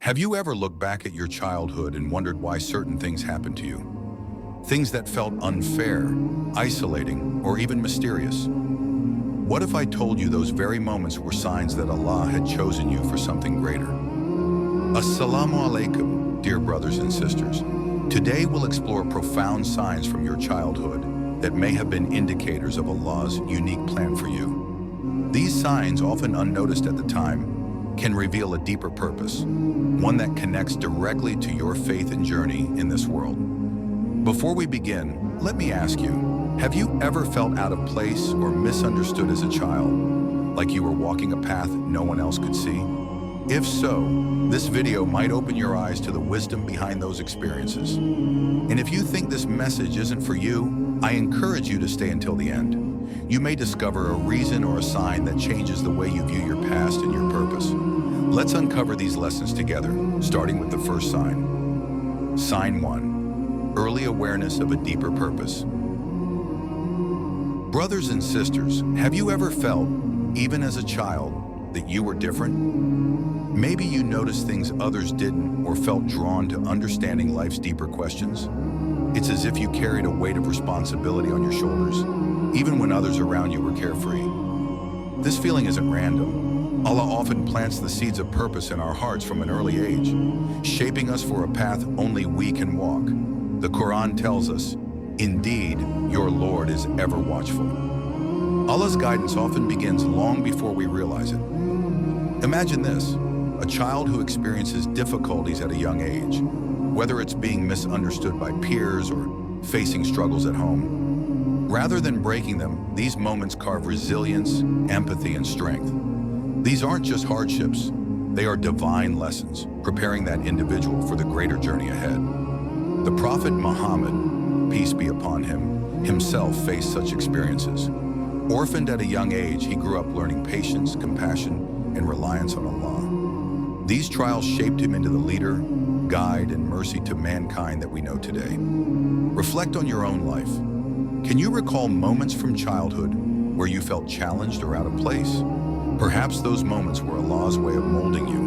Have you ever looked back at your childhood and wondered why certain things happened to you? Things that felt unfair, isolating, or even mysterious. What if I told you those very moments were signs that Allah had chosen you for something greater? Assalamu alaikum, dear brothers and sisters. Today we'll explore profound signs from your childhood that may have been indicators of Allah's unique plan for you. These signs, often unnoticed at the time, can reveal a deeper purpose, one that connects directly to your faith and journey in this world. Before we begin, let me ask you, have you ever felt out of place or misunderstood as a child, like you were walking a path no one else could see? If so, this video might open your eyes to the wisdom behind those experiences. And if you think this message isn't for you, I encourage you to stay until the end. You may discover a reason or a sign that changes the way you view your past and your purpose. Let's uncover these lessons together, starting with the first sign. Sign 1. Early awareness of a deeper purpose. Brothers and sisters, have you ever felt, even as a child, that you were different? Maybe you noticed things others didn't or felt drawn to understanding life's deeper questions. It's as if you carried a weight of responsibility on your shoulders, even when others around you were carefree. This feeling isn't random. Allah often plants the seeds of purpose in our hearts from an early age, shaping us for a path only we can walk. The Quran tells us, "Indeed, your Lord is ever watchful." Allah's guidance often begins long before we realize it. Imagine this, a child who experiences difficulties at a young age, whether it's being misunderstood by peers or facing struggles at home. Rather than breaking them, these moments carve resilience, empathy, and strength. These aren't just hardships, they are divine lessons, preparing that individual for the greater journey ahead. The Prophet Muhammad, peace be upon him, himself faced such experiences. Orphaned at a young age, he grew up learning patience, compassion, and reliance on Allah. These trials shaped him into the leader, guide, and mercy to mankind that we know today. Reflect on your own life. Can you recall moments from childhood where you felt challenged or out of place? Perhaps those moments were Allah's way of molding you,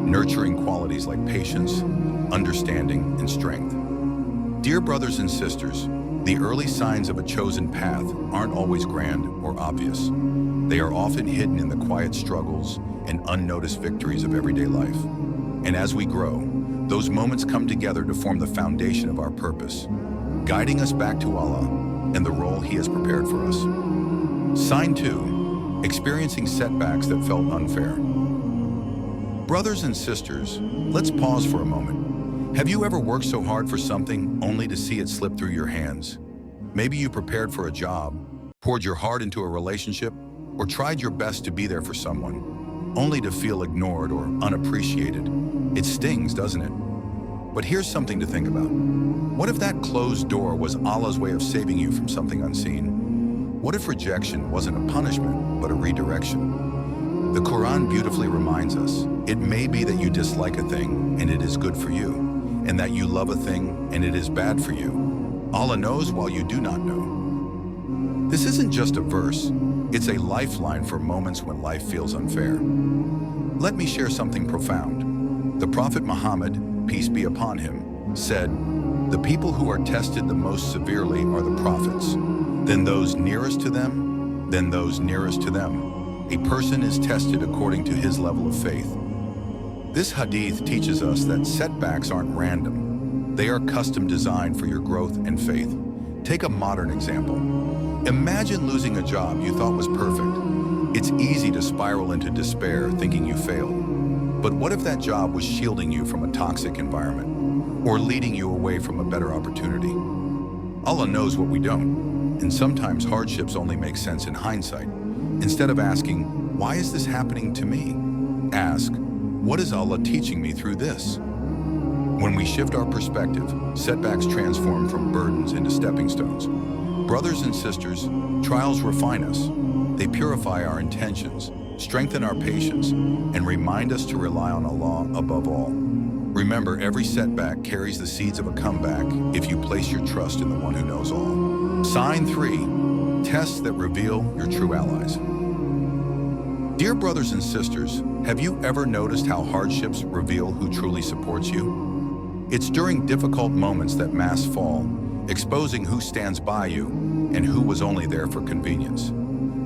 nurturing qualities like patience, understanding, and strength. Dear brothers and sisters, the early signs of a chosen path aren't always grand or obvious. They are often hidden in the quiet struggles and unnoticed victories of everyday life. And as we grow, those moments come together to form the foundation of our purpose, guiding us back to Allah and the role He has prepared for us. Sign 2. Experiencing setbacks that felt unfair. Brothers and sisters, let's pause for a moment. Have you ever worked so hard for something only to see it slip through your hands? Maybe you prepared for a job, poured your heart into a relationship, or tried your best to be there for someone, only to feel ignored or unappreciated. It stings, doesn't it? But here's something to think about. What if that closed door was Allah's way of saving you from something unseen? What if rejection wasn't a punishment, but a redirection? The Quran beautifully reminds us, it may be that you dislike a thing and it is good for you, and that you love a thing and it is bad for you. Allah knows while you do not know. This isn't just a verse, it's a lifeline for moments when life feels unfair. Let me share something profound. The Prophet Muhammad, peace be upon him, said, "The people who are tested the most severely are the prophets, then those nearest to them, then those nearest to them. A person is tested according to his level of faith." This hadith teaches us that setbacks aren't random. They are custom designed for your growth and faith. Take a modern example. Imagine losing a job you thought was perfect. It's easy to spiral into despair thinking you failed. But what if that job was shielding you from a toxic environment or leading you away from a better opportunity? Allah knows what we don't, and sometimes hardships only make sense in hindsight. Instead of asking, "Why is this happening to me?" ask, "What is Allah teaching me through this?" When we shift our perspective, setbacks transform from burdens into stepping stones. Brothers and sisters, trials refine us. They purify our intentions, strengthen our patience, and remind us to rely on Allah above all. Remember, every setback carries the seeds of a comeback if you place your trust in the one who knows all. Sign 3. Tests that reveal your true allies. Dear brothers and sisters, have you ever noticed how hardships reveal who truly supports you? It's during difficult moments that masks fall, exposing who stands by you and who was only there for convenience.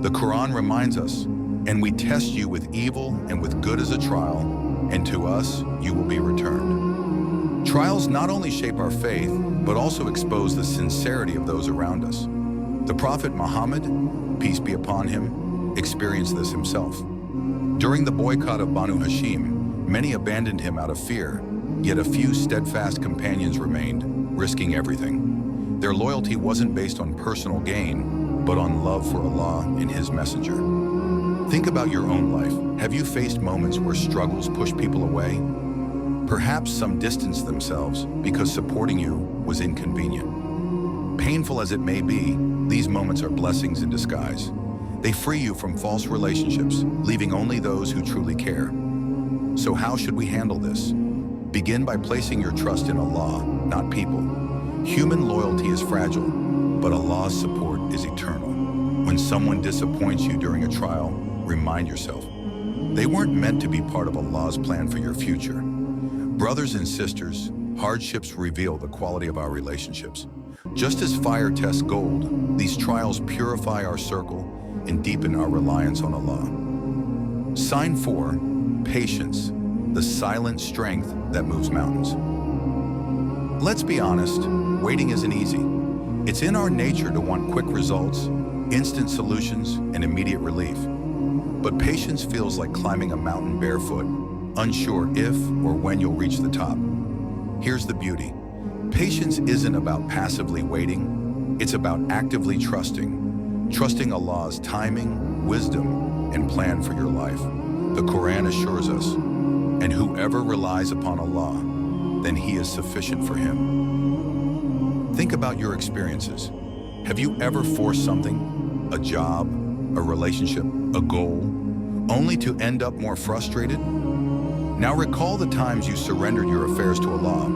The Quran reminds us, "And we test you with evil and with good as a trial, and to us you will be returned." Trials not only shape our faith, but also expose the sincerity of those around us. The Prophet Muhammad, peace be upon him, experienced this himself. During the boycott of Banu Hashim, many abandoned him out of fear, yet a few steadfast companions remained, risking everything. Their loyalty wasn't based on personal gain, but on love for Allah and His messenger. Think about your own life. Have you faced moments where struggles push people away? Perhaps some distance themselves because supporting you was inconvenient. Painful as it may be, these moments are blessings in disguise. They free you from false relationships, leaving only those who truly care. So how should we handle this? Begin by placing your trust in Allah, not people. Human loyalty is fragile, but Allah's support is eternal. When someone disappoints you during a trial, remind yourself, they weren't meant to be part of Allah's plan for your future. Brothers and sisters, hardships reveal the quality of our relationships. Just as fire tests gold, these trials purify our circle and deepen our reliance on Allah. Sign 4, patience, the silent strength that moves mountains. Let's be honest, waiting isn't easy. It's in our nature to want quick results, instant solutions, and immediate relief. But patience feels like climbing a mountain barefoot, unsure if or when you'll reach the top. Here's the beauty. Patience isn't about passively waiting, it's about actively trusting Allah's timing, wisdom, and plan for your life. The Quran assures us, "And whoever relies upon Allah, then He is sufficient for him." Think about your experiences. Have you ever forced something, a job, a relationship, a goal, only to end up more frustrated? Now recall the times you surrendered your affairs to Allah.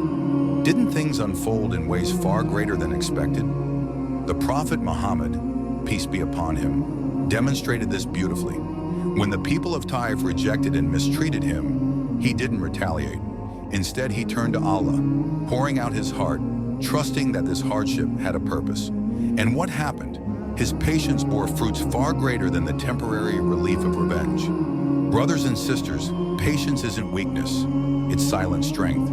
Didn't things unfold in ways far greater than expected? The Prophet Muhammad, peace be upon him, demonstrated this beautifully. When the people of Taif rejected and mistreated him, he didn't retaliate. Instead, he turned to Allah, pouring out his heart, trusting that this hardship had a purpose. And what happened? His patience bore fruits far greater than the temporary relief of revenge. Brothers and sisters, patience isn't weakness, it's silent strength.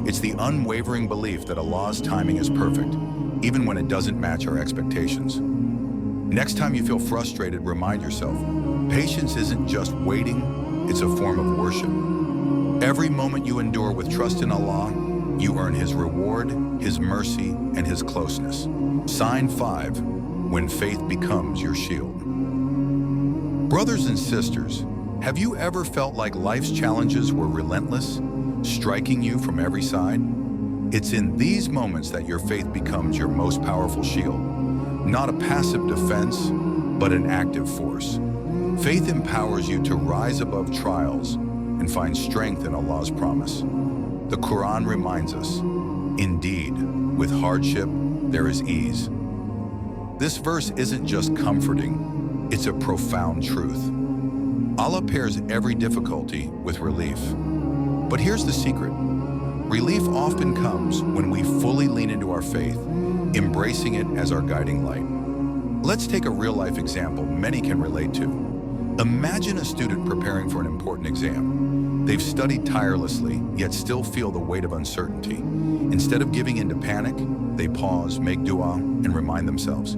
It's the unwavering belief that Allah's timing is perfect, even when it doesn't match our expectations. Next time you feel frustrated, remind yourself, patience isn't just waiting, it's a form of worship. Every moment you endure with trust in Allah, you earn His reward, His mercy, and His closeness. Sign 5, when faith becomes your shield. Brothers and sisters, have you ever felt like life's challenges were relentless, striking you from every side? It's in these moments that your faith becomes your most powerful shield. Not a passive defense, but an active force. Faith empowers you to rise above trials and find strength in Allah's promise. The Quran reminds us, "Indeed, with hardship, there is ease." This verse isn't just comforting, it's a profound truth. Allah pairs every difficulty with relief. But here's the secret. Relief often comes when we fully lean into our faith, embracing it as our guiding light. Let's take a real-life example many can relate to. Imagine a student preparing for an important exam. They've studied tirelessly, yet still feel the weight of uncertainty. Instead of giving in to panic, they pause, make dua, and remind themselves.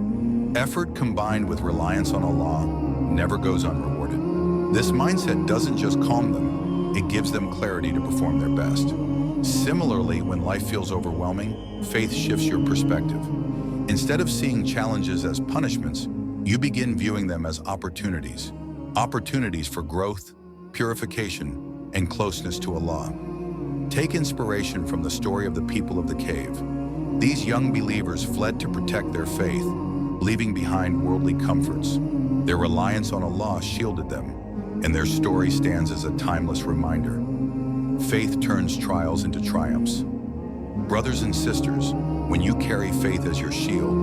Effort combined with reliance on Allah never goes unrewarded. This mindset doesn't just calm them, it gives them clarity to perform their best. Similarly, when life feels overwhelming, faith shifts your perspective. Instead of seeing challenges as punishments, you begin viewing them as opportunities. Opportunities for growth, purification, and closeness to Allah. Take inspiration from the story of the people of the cave. These young believers fled to protect their faith, leaving behind worldly comforts. Their reliance on Allah shielded them, and their story stands as a timeless reminder. Faith turns trials into triumphs. Brothers and sisters, when you carry faith as your shield,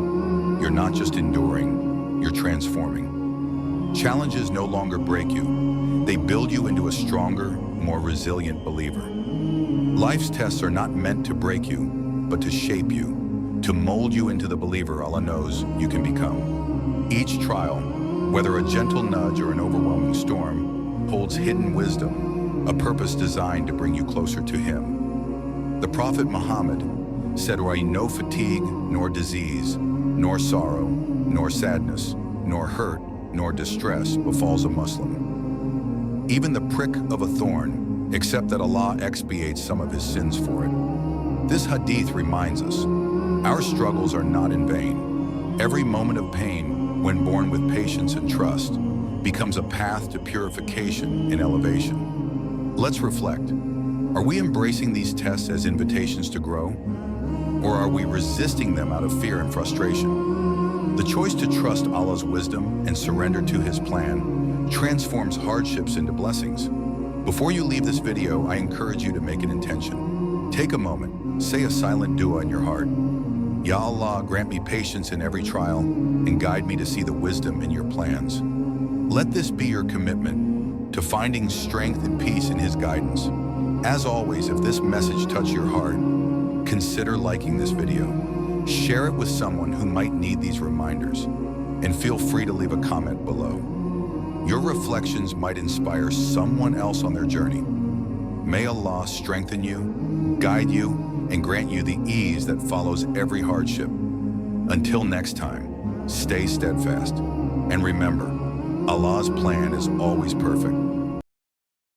you're not just enduring, you're transforming. Challenges no longer break you, They build you into a stronger, more resilient believer. Life's tests are not meant to break you, but to shape you, to mold you into the believer Allah knows you can become. Each trial, whether a gentle nudge or an overwhelming storm, holds hidden wisdom, a purpose designed to bring you closer to Him. The Prophet Muhammad said, "No fatigue, nor disease, nor sorrow, nor sadness, nor hurt, nor distress befalls a Muslim. Even the prick of a thorn, except that Allah expiates some of His sins for it." This hadith reminds us, our struggles are not in vain. Every moment of pain, when borne with patience and trust, becomes a path to purification and elevation. Let's reflect. Are we embracing these tests as invitations to grow? Or are we resisting them out of fear and frustration? The choice to trust Allah's wisdom and surrender to His plan transforms hardships into blessings. Before you leave this video, I encourage you to make an intention. Take a moment, say a silent dua in your heart. Ya Allah, grant me patience in every trial and guide me to see the wisdom in your plans. Let this be your commitment to finding strength and peace in His guidance. As always, if this message touched your heart, consider liking this video. Share it with someone who might need these reminders, and feel free to leave a comment below. Your reflections might inspire someone else on their journey. May Allah strengthen you, guide you, and grant you the ease that follows every hardship. Until next time, stay steadfast, and remember, Allah's plan is always perfect.